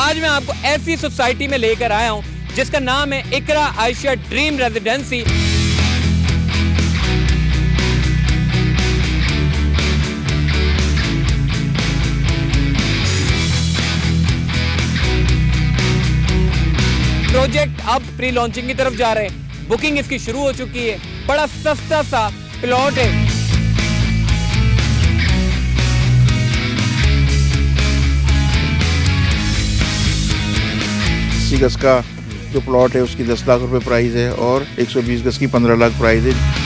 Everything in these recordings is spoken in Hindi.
आज मैं आपको ऐसी सोसाइटी में लेकर आया हूं जिसका नाम है इकरा आयशा ड्रीम रेजिडेंसी। प्रोजेक्ट अब प्री लॉन्चिंग की तरफ जा रहे हैं, बुकिंग इसकी शुरू हो चुकी है। बड़ा सस्ता सा प्लॉट है। 80 गज का जो प्लॉट है उसकी 10 लाख रुपए प्राइस है और 120 गज की 15 लाख प्राइस है।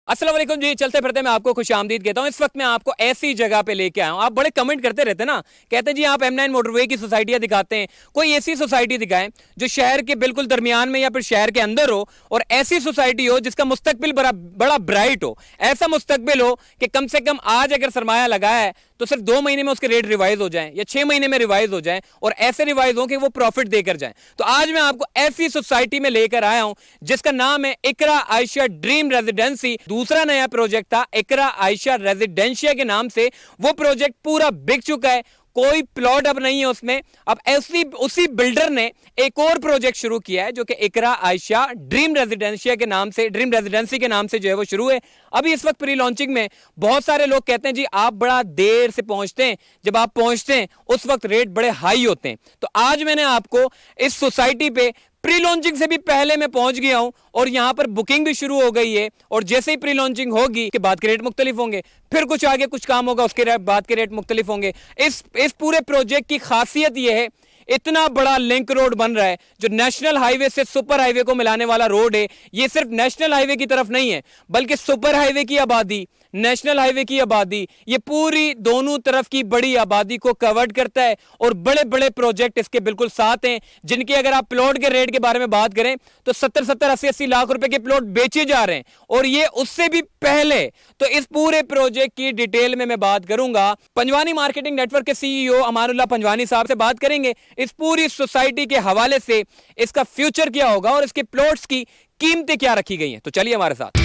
अस्सलाम वालेकुम जी, चलते फिरते मैं आपको खुशामदीद कहता हूं। इस वक्त मैं आपको ऐसी जगह पे लेके आया हूं। आप बड़े कमेंट करते रहते हैं ना, कहते हैं जी आप M9 मोटरवे की सोसाइटियां दिखाते हैं, कोई ऐसी सोसाइटी दिखाएं जो शहर के बिल्कुल दरमियान में या फिर शहर के अंदर हो और ऐसी सोसाइटी हो जिसका मुस्तकबिल बड़ा ब्राइट हो। ऐसा मुस्तकबिल हो कि कम से कम आज अगर सरमाया लगाया है तो सिर्फ 2 महीने में उसके रेट रिवाइज हो जाएं या 6 महीने में रिवाइज हो जाएं और ऐसे रिवाइज हो कि वो प्रॉफिट देकर जाएं। तो आज मैं आपको ऐसी सोसाइटी में लेकर आया हूं जिसका नाम है इकरा आयशा ड्रीम रेजिडेंसी। दूसरा नया प्रोजेक्ट था इकरा आयशा रेजिडेंशिया के नाम से, वो प्रोजेक्ट पूरा बिक चुका है, कोई प्लॉट अब नहीं है उसमें। अब ऐसी उसी बिल्डर ने एक और प्रोजेक्ट शुरू किया है जो कि इकरा आयशा ड्रीम रेजिडेंशिया के नाम से, ड्रीम रेजिडेंसी के नाम से जो है वो शुरू है। अभी इस वक्त प्री लॉन्चिंग में बहुत सारे लोग कहते हैं जी आप बड़ा देर से पहुंचते हैं, जब आप पहुंचते हैं उस वक्त रेट बड़े हाई होते हैं। तो आज मैंने आपको इस सोसाइटी पे प्री लॉन्चिंग से भी पहले मैं पहुंच गया हूं और यहां पर बुकिंग भी शुरू हो गई है और जैसे ही प्री लॉन्चिंग होगी के बाद के रेट मुख्तलिफ होंगे, फिर कुछ आगे कुछ काम होगा उसके बाद के रेट मुख्तलिफ होंगे। इस पूरे प्रोजेक्ट की खासियत यह है, इतना बड़ा लिंक रोड बन रहा है जो नेशनल हाईवे से सुपर हाईवे को मिलाने वाला रोड है। ये सिर्फ नेशनल हाईवे की तरफ नहीं है बल्कि सुपर हाईवे की आबादी, नेशनल हाईवे की आबादी, ये पूरी दोनों तरफ की बड़ी आबादी को कवर्ड करता है और बड़े बड़े प्रोजेक्ट इसके बिल्कुल साथ हैं जिनके अगर आप प्लॉट के रेट के बारे में बात करें तो 70-70, 80-80 लाख रुपए के प्लॉट बेचे जा रहे हैं और ये उससे भी पहले। तो इस पूरे प्रोजेक्ट की डिटेल में मैं बात करूंगा, पंजवानी मार्केटिंग नेटवर्क के CEO अमानुल्लाह पंजवानी साहब से बात करेंगे इस पूरी सोसाइटी के हवाले से, इसका फ्यूचर क्या होगा और इसके प्लॉट्स की कीमतें क्या रखी गई हैं। तो चलिए हमारे साथ।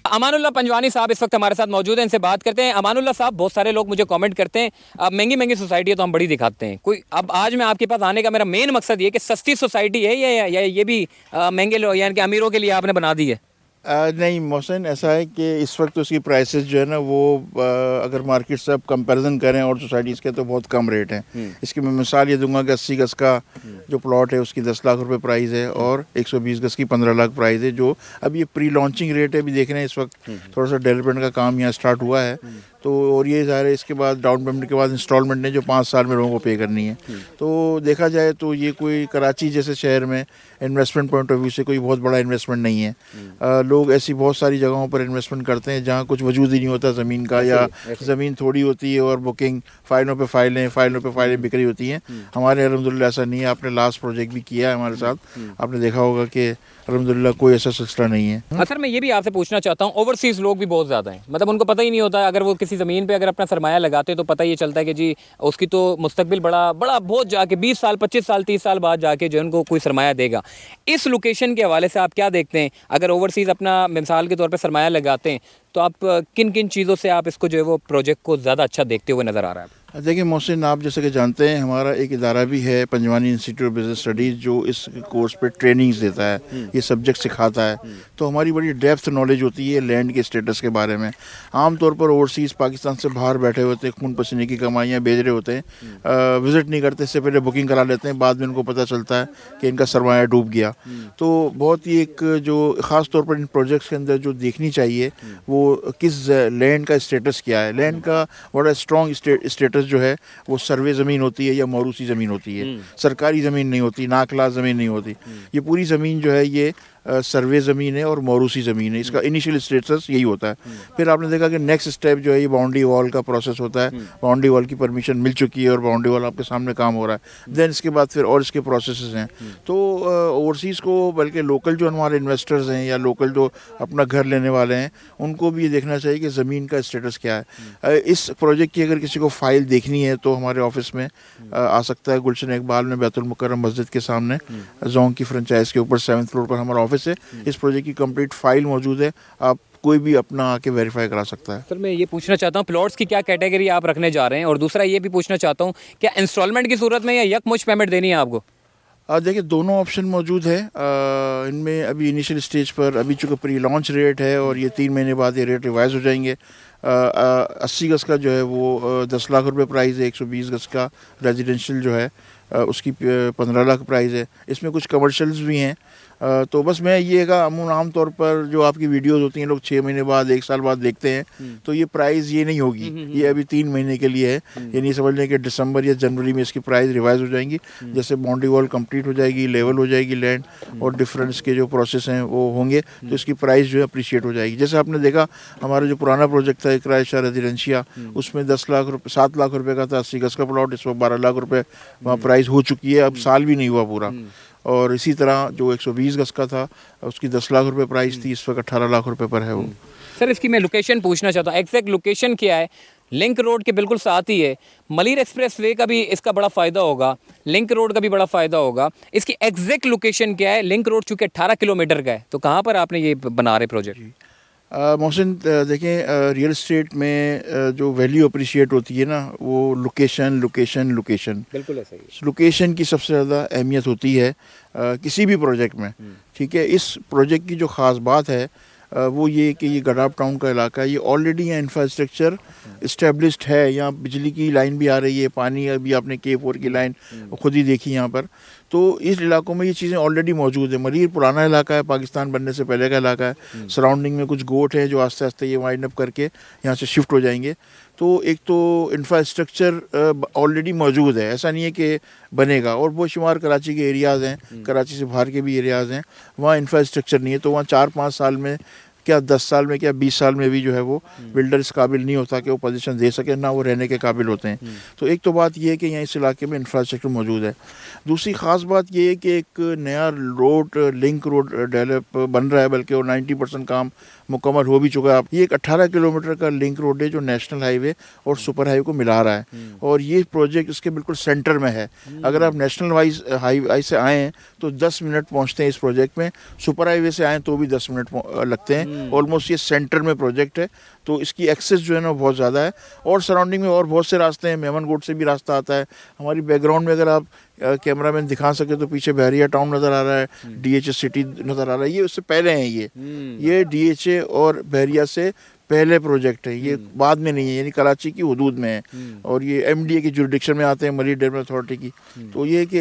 अमानुल्लाह पंजवानी साहब इस वक्त हमारे साथ मौजूद हैं, इनसे बात करते हैं। अमानुल्लाह साहब, बहुत सारे लोग मुझे कमेंट करते हैं महंगी महंगी सोसाइटी है तो हम बड़ी दिखाते हैं, कोई अब आज मैं आपके पास आने का मेरा मेन मकसद ये कि सस्ती सोसाइटी है या ये भी महंगे लोग यानी कि अमीरों के लिए आपने बना दी है? नहीं मोहसिन, ऐसा है कि इस वक्त उसकी प्राइसेस जो है ना वो अगर मार्केट से आप कंपैरिजन करें और सोसाइटीज़ के तो बहुत कम रेट हैं। इसकी मैं मिसाल ये दूंगा कि 80 गज का जो प्लॉट है उसकी 10 लाख रुपए प्राइस है और 120 गज की 15 लाख प्राइस है। जो अब ये प्री लॉन्चिंग रेट है, अभी देख रहे हैं इस वक्त थोड़ा सा डेवलपमेंट का काम यहाँ स्टार्ट हुआ है तो, और ये ज़ाहिर है इसके बाद डाउन पेमेंट के बाद इंस्टॉलमेंट ने जो 5 साल में लोगों को पे करनी है। तो देखा जाए तो ये कोई कराची जैसे शहर में इन्वेस्टमेंट पॉइंट ऑफ व्यू से कोई बहुत बड़ा इन्वेस्टमेंट नहीं है। लोग ऐसी बहुत सारी जगहों पर इन्वेस्टमेंट करते हैं जहाँ कुछ वजूद ही नहीं होता ज़मीन का, या ज़मीन थोड़ी होती है और बुकिंग फाइलों पे फाइलें बिक्री होती हैं। हमारे अल्हम्दुलिल्लाह ऐसा नहीं है। आपने लास्ट प्रोजेक्ट भी किया है हमारे साथ, आपने देखा होगा कि अल्हम्दुलिल्लाह कोई ऐसा सिलसिला नहीं है। हाँ सर, मैं ये भी आपसे पूछना चाहता हूँ, ओवरसीज़ लोग भी बहुत ज़्यादा हैं, मतलब उनको पता ही नहीं होता, अगर वो किसी ज़मीन पे अगर अपना सरमाया लगाते हैं तो पता ये चलता है कि जी उसकी तो मुस्तकबिल बड़ा बहुत जाके 20 साल 25 साल 30 साल बाद जाके जो उनको कोई सरमाया देगा। इस लोकेशन के हवाले से आप क्या देखते हैं, अगर ओवरसीज़ अपना मिसाल के तौर पर सरमाया लगाते हैं तो आप किन किन चीज़ों से आप इसको जो है वो प्रोजेक्ट को ज़्यादा अच्छा देखते हुए नज़र आ रहा है? देखिए मोहसिन, आप जैसे कि जानते हैं हमारा एक इदारा भी है Panjwani institute of business studies जो इस कोर्स पे ट्रेनिंग्स देता है, ये सब्जेक्ट सिखाता है। तो हमारी बड़ी डेप्थ नॉलेज होती है लैंड के स्टेटस के बारे में। आमतौर पर ओवरसीज़ पाकिस्तान से बाहर बैठे होते हैं, खून पसीने की कमाइयाँ भेज रहे होते हैं, विज़िट नहीं करते, इससे पहले बुकिंग करा लेते हैं, बाद में उनको पता चलता है कि इनका सरमाया डूब गया। तो बहुत ही एक जो ख़ास तौर पर इन प्रोजेक्ट्स के अंदर जो देखनी चाहिए वो वो किस लैंड का स्टेटस क्या है। लैंड का बड़ा स्ट्रॉन्ग स्टेटस जो है वो सर्वे ज़मीन होती है या मौरूसी ज़मीन होती है, सरकारी ज़मीन नहीं होती, नाकला ज़मीन नहीं होती। ये पूरी ज़मीन जो है ये सर्वे ज़मीन है और मौरूसी ज़मीन है। इसका इनिशियल स्टेटस यही होता है। फिर आपने देखा कि नेक्स्ट स्टेप जो है ये बाउंड्री वॉल का प्रोसेस होता है। बाउंड्री वॉल की परमिशन मिल चुकी है और बाउंड्री वॉल आपके सामने काम हो रहा है। देन इसके बाद फिर और इसके प्रोसेसेस हैं। तो ओवरसीज़ को बल्कि लोकल जो हमारे इन्वेस्टर्स हैं या लोकल जो अपना घर लेने वाले हैं उनको भी ये देखना चाहिए कि ज़मीन का स्टेटस क्या है। इस प्रोजेक्ट की अगर किसी को फ़ाइल देखनी है तो हमारे ऑफिस में आ सकता है। गुलशन इकबाल में बैतुल मुकर्रम मस्जिद के सामने जोंग की फ्रेंचाइज के ऊपर 7th फ्लोर पर हमारा ऑफिस है। इस प्रोजेक्ट की कंप्लीट फाइल मौजूद है, आप कोई भी अपना आके वेरीफाई करा सकता है। सर मैं ये पूछना चाहता हूँ प्लॉट्स की क्या कैटेगरी आप रखने जा रहे हैं, और दूसरा ये भी पूछना चाहता हूँ क्या इंस्टॉलमेंट की सूरत में या यकमुश्त पेमेंट देनी है आपको? देखिए दोनों ऑप्शन मौजूद है। इनमें अभी इनिशियल स्टेज पर अभी चूँकि प्री लॉन्च रेट है और ये 3 महीने बाद ये रेट रिवाइज हो जाएंगे। 80 गज़ का जो है वो 10 लाख रुपए प्राइस है। 120 गज़ का रेजिडेंशियल जो है उसकी 15 लाख प्राइस है। इसमें कुछ कमर्शियल्स भी हैं। तो बस मैं ये का आम तौर पर जो आपकी वीडियोस होती हैं लोग 6 महीने बाद 1 साल बाद देखते हैं, तो ये प्राइस ये नहीं होगी। ये अभी 3 महीने के लिए है। ये नहीं समझ लें कि दिसंबर या जनवरी में इसकी प्राइस रिवाइज हो जाएंगी। जैसे बाउंड्री वॉल कंप्लीट हो जाएगी, लेवल हो जाएगी लैंड और डिफरेंस के जो प्रोसेस हैं वो होंगे, तो इसकी प्राइस जो है अप्रिशिएट हो जाएगी। जैसे आपने देखा हमारा जो पुराना प्रोजेक्ट था इकरा इशा रेजिडेंशिया, उसमें 10 लाख रुपये 7 लाख रुपये का था 80 गज़ का प्लॉट। इस वक्त 12 लाख रुपये वहाँ प्राइस हो चुकी है। अब साल भी नहीं हुआ पूरा। और इसी तरह जो 120 गज़ का था उसकी 10 लाख रुपए प्राइस थी, इस वक्त 18 लाख रुपए पर है वो। सर इसकी मैं लोकेशन पूछना चाहता हूँ, एग्जैक्ट लोकेशन क्या है? लिंक रोड के बिल्कुल साथ ही है। मलिर एक्सप्रेस वे का भी इसका बड़ा फ़ायदा होगा, लिंक रोड का भी बड़ा फ़ायदा होगा। इसकी एग्जैक्ट लोकेशन क्या है? लिंक रोड चूँकि 18 किलोमीटर का है, तो कहाँ पर आपने ये बना रहे प्रोजेक्ट? मोहसिन देखें रियल एस्टेट में जो वैल्यू अप्रिशिएट होती है ना वो लोकेशन लोकेशन लोकेशन, बिल्कुल ऐसा ही। लोकेशन की सबसे ज़्यादा अहमियत होती है किसी भी प्रोजेक्ट में। ठीक है, इस प्रोजेक्ट की जो ख़ास बात है वो ये कि ये गडाप टाउन का इलाका है। ये ऑलरेडी यहाँ इंफ्रास्ट्रक्चर इस्टेब्लिश्ड है। यहाँ बिजली की लाइन भी आ रही है, पानी अभी आपने K4 की लाइन खुद ही देखी यहाँ पर। तो इस इलाकों में ये चीज़ें ऑलरेडी मौजूद है। मलिर पुराना इलाका है, पाकिस्तान बनने से पहले का इलाका है। सराउंडिंग में कुछ गोट हैं जो आस्ते आस्ते ये वाइंड अप करके यहाँ से शिफ्ट हो जाएंगे। तो एक तो इंफ्रास्ट्रक्चर ऑलरेडी मौजूद है, ऐसा नहीं है कि बनेगा। और वो शुमार कराची के एरियाज़ हैं, कराची से बाहर के भी एरियाज़ हैं, वहाँ इंफ्रास्ट्रक्चर नहीं है। तो वहाँ 4-5 साल में क्या 10 साल में क्या 20 साल में भी जो है वो बिल्डर इस काबिल नहीं होता कि वो पोजीशन दे सके, ना वो रहने के काबिल होते हैं। तो एक तो बात ये है कि यहाँ इस इलाके में इंफ्रास्ट्रक्चर मौजूद है। दूसरी ख़ास बात ये है कि एक नया रोड लिंक रोड डेवलप बन रहा है, बल्कि वो 90% काम मुकम्मल हो भी चुका है। ये एक 18 किलोमीटर का लिंक रोड है जो नेशनल हाईवे और सुपर हाईवे को मिला रहा है। और ये प्रोजेक्ट इसके बिल्कुल सेंटर में है। अगर आप नेशनल हाईवे से आएँ हैं तो 10 मिनट पहुँचते हैं इस प्रोजेक्ट में, सुपर हाईवे से आएँ तो भी 10 मिनट लगते हैं। ऑलमोस्ट ये सेंटर में प्रोजेक्ट है, तो इसकी एक्सेस जो है ना बहुत ज़्यादा है। और सराउंडिंग में और बहुत से रास्ते हैं, मेमन गोट से भी रास्ता आता है। हमारी बैकग्राउंड में अगर आप कैमरामैन दिखा सके तो पीछे बहरिया टाउन नज़र आ रहा है, DHA सिटी नज़र आ रहा है। ये उससे पहले हैं, ये DHA और बहरिया से पहले प्रोजेक्ट है, ये बाद में नहीं है, यानी कराची की हदूद में है। और ये MDA की जुरिडिक्शन में आते हैं, मलिर डेवलपमेंट अथॉरिटी की। तो ये कि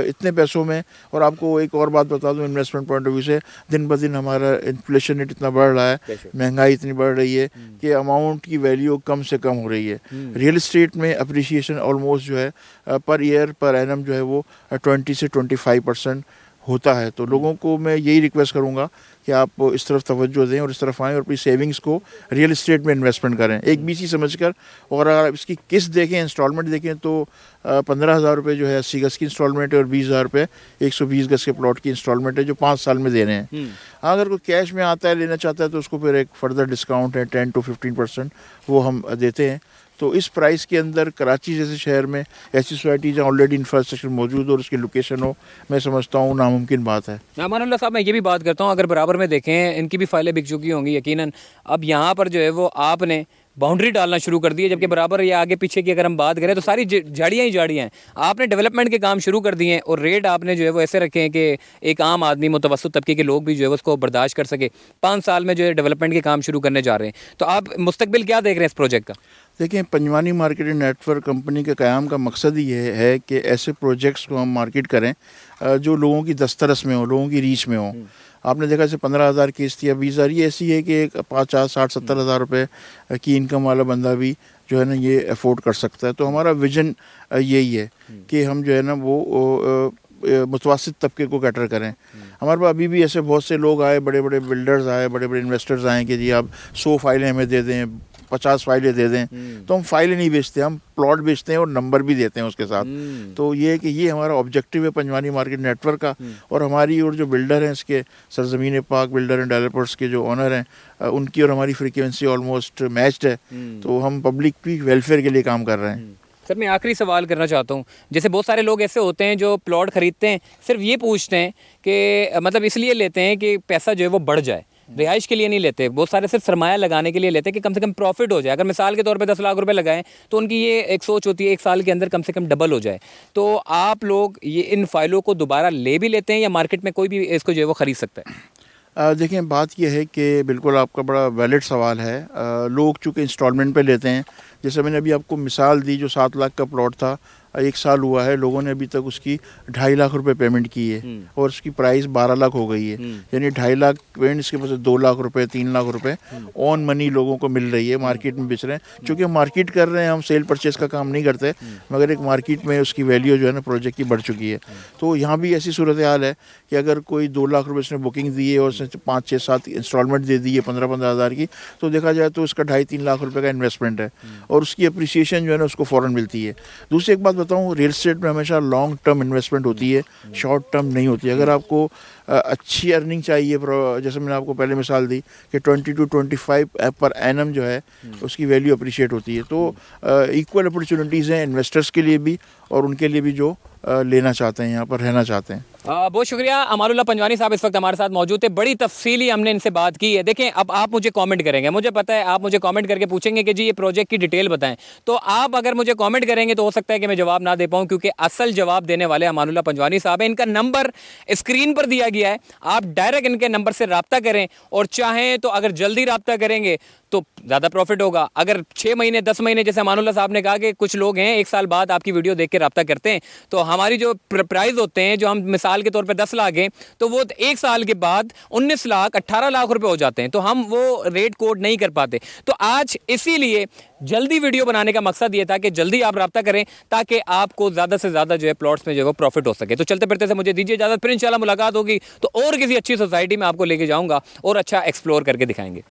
इतने पैसों में, और आपको एक और बात बता दूं इन्वेस्टमेंट पॉइंट ऑफ व्यू से, दिन ब दिन हमारा इन्फ्लेशन रेट इतना बढ़ रहा है, महंगाई इतनी बढ़ रही है कि अमाउंट की वैल्यू कम से कम हो रही है। रियल इस्टेट में अप्रिशिएशन ऑलमोस्ट जो है पर ईयर पर एनम जो है वो 20 से 25% होता है। तो लोगों को मैं यही रिक्वेस्ट करूंगा कि आप इस तरफ तवज्जो दें और इस तरफ आएँ और अपनी सेविंग्स को रियल इस्टेट में इन्वेस्टमेंट करें एक BC समझकर। और अगर आप इसकी किस्त देखें, इंस्टॉलमेंट देखें, तो 15,000 रुपये जो है 80 गज़ की इंस्टॉलमेंट है और 20,000 रुपये 120 गज़ के प्लॉट की इंस्टॉलमेंट है जो 5 साल में देने हैं। अगर कोई कैश में आता है लेना चाहता है तो उसको फिर एक फर्दर डिस्काउंट है 10 to 15% वो हम देते हैं। तो इस प्राइस के अंदर कराची जैसे शहर में ऐसी सोसाइटी जहाँ ऑलरेडी इंफ्रास्ट्रक्चर मौजूद हो और उसकी लोकेशन हो, मैं समझता हूँ नामुमकिन बात है। अमानुल्लाह साहब, मैं ये भी बात करता हूँ, अगर बराबर में देखें इनकी भी फाइलें बिक चुकी होंगी यकीनन। अब यहाँ पर जो है वो आपने बाउंड्री डालना शुरू कर दी है, जबकि बराबर या आगे पीछे की अगर हम बात करें तो सारी झाड़ियाँ ही झाड़ियाँ हैं। आपने डेवलपमेंट के काम शुरू कर दिए हैं और रेट आपने जो है वो ऐसे रखे हैं कि एक आम आदमी, मुतवस्सित तबके के लोग भी जो है उसको बर्दाश्त कर सके। 5 साल में जो है डेवलपमेंट के काम शुरू करने जा रहे हैं, तो आप मुस्तकबिल क्या देख रहे हैं इस प्रोजेक्ट का? देखिए, पंजवानी मार्केटिंग नेटवर्क कंपनी के क़याम का मकसद ही ये है कि ऐसे प्रोजेक्ट्स को हम मार्केट करें जो लोगों की दस्तरस में हो, लोगों की रीच में हो। आपने देखा जैसे 15,000 किस्त या 20,000, ये ऐसी है कि एक 50, 60, 70,000 रुपये की इनकम वाला बंदा भी जो है ना ये अफोर्ड कर सकता है। तो हमारा विजन यही है कि हम जो है ना वो मुतवसत तबके को कैटर करें। हमारे पास अभी भी ऐसे बहुत से लोग आए, बड़े बड़े बिल्डर्स आए, बड़े बड़े इन्वेस्टर्स आए कि जी आप 100 फाइलें हमें दे दें, 50 फाइलें दे दें। तो हम फाइलें नहीं बेचते, हम प्लॉट बेचते हैं और नंबर भी देते हैं उसके साथ। तो ये है कि ये हमारा ऑब्जेक्टिव है पंजवानी मार्केट नेटवर्क का। और हमारी और जो बिल्डर हैं इसके, सरजमीन पाक बिल्डर एंड डेवलपर्स के जो ओनर हैं, उनकी और हमारी फ्रीक्वेंसी ऑलमोस्ट मैच्ड है। तो हम पब्लिक की वेलफेयर के लिए काम कर रहे हैं। सर मैं आखिरी सवाल करना चाहता हूँ, जैसे बहुत सारे लोग ऐसे होते हैं जो प्लॉट खरीदते हैं सिर्फ ये पूछते हैं कि मतलब इसलिए लेते हैं कि पैसा जो है वो बढ़ जाए, रिहाइश के लिए नहीं लेते। बहुत सारे सिर्फ सरमाया लगाने के लिए लेते हैं कि कम से कम प्रॉफिट हो जाए। अगर मिसाल के तौर पे 10 लाख रुपए लगाएं तो उनकी ये एक सोच होती है एक साल के अंदर कम से कम डबल हो जाए। तो आप लोग ये इन फाइलों को दोबारा ले भी लेते हैं या मार्केट में कोई भी इसको जो है वो खरीद सकता है? देखिए बात यह है कि बिल्कुल आपका बड़ा वैलिड सवाल है। लोग चूँकि इंस्टॉलमेंट पे लेते हैं, जैसे मैंने अभी आपको मिसाल दी, जो 7 लाख का प्लॉट था, 1 साल हुआ है, लोगों ने अभी तक उसकी 2.5 लाख रुपए पेमेंट की है और उसकी प्राइस 12 लाख हो गई है। यानी 2.5 लाख पेमेंट, इसके पास 2 लाख रुपए, 3 लाख रुपए ऑन मनी लोगों को मिल रही है, मार्केट में बेच रहे हैं। चूँकि हम मार्केट कर रहे हैं, हम सेल परचेज का काम नहीं करते, मगर एक मार्केट में उसकी वैल्यू जो है ना प्रोजेक्ट की बढ़ चुकी है। तो यहाँ भी ऐसी सूरत हाल है कि अगर कोई 2 लाख रुपये उसने बुकिंग दी है और उसने 5, 6, 7 इंस्टॉलमेंट दे दी है 15-15 हज़ार की, तो देखा जाए तो उसका 2.5-3 लाख रुपए का इन्वेस्टमेंट है और उसकी अप्रिसिएशन जो है ना उसको फ़ौरन मिलती है। दूसरी एक बात बताऊँ, रियल एस्टेट में हमेशा लॉन्ग टर्म इन्वेस्टमेंट होती है, शॉर्ट टर्म नहीं होती है। अगर आपको अच्छी अर्निंग चाहिए, जैसे मैंने आपको पहले मिसाल दी कि 20 to 25 पर एनम जो है उसकी वैल्यू अप्रिशिएट होती है। तो इक्वल अपॉर्चुनिटीज़ हैं इन्वेस्टर्स के लिए भी और उनके लिए भी जो लेना चाहते हैं, यहाँ पर रहना चाहते हैं। बहुत शुक्रिया। अमानुल्लाह पंजवानी साहब इस वक्त हमारे साथ मौजूद थे। बड़ी तफसीली हमने इनसे बात की है। देखें, अब आप मुझे कमेंट करेंगे, मुझे पता है आप मुझे कमेंट करके पूछेंगे कि जी ये प्रोजेक्ट की डिटेल बताएं। तो आप अगर मुझे कमेंट करेंगे तो हो सकता है कि मैं जवाब ना दे पाऊँ, क्योंकि असल जवाब देने वाले अमानुल्लाह पंजवानी साहब हैं। इनका नंबर स्क्रीन पर दिया गया है, आप डायरेक्ट इनके नंबर से रब्ता करें और चाहें तो अगर जल्दी रब्ता करेंगे तो ज़्यादा प्रॉफिट होगा। अगर 6 महीने 10 महीने, जैसे अमानुल्लाह साहब ने कहा कि कुछ लोग हैं 1 साल बाद आपकी वीडियो देख के रब्ता करते हैं, तो हमारी जो प्राइस होते हैं, जो हम मिसाल के तौर पे 10 लाख हैं, तो वो 1 साल के बाद 19 लाख 18 लाख रुपए हो जाते हैं। तो हम वो रेट कोड नहीं कर पाते। तो आज इसीलिए जल्दी वीडियो बनाने का मकसद ये था कि जल्दी आप रब्ता करें ताकि आपको ज़्यादा से ज़्यादा जो है प्लॉट्स में जो है वो प्रॉफिट हो सके। तो चलते फिरते से मुझे दीजिए इजाज़त, फिर इंशाल्लाह मुलाकात होगी तो और किसी अच्छी सोसाइटी में आपको लेके जाऊँगा और अच्छा एक्सप्लोर करके दिखाएंगे।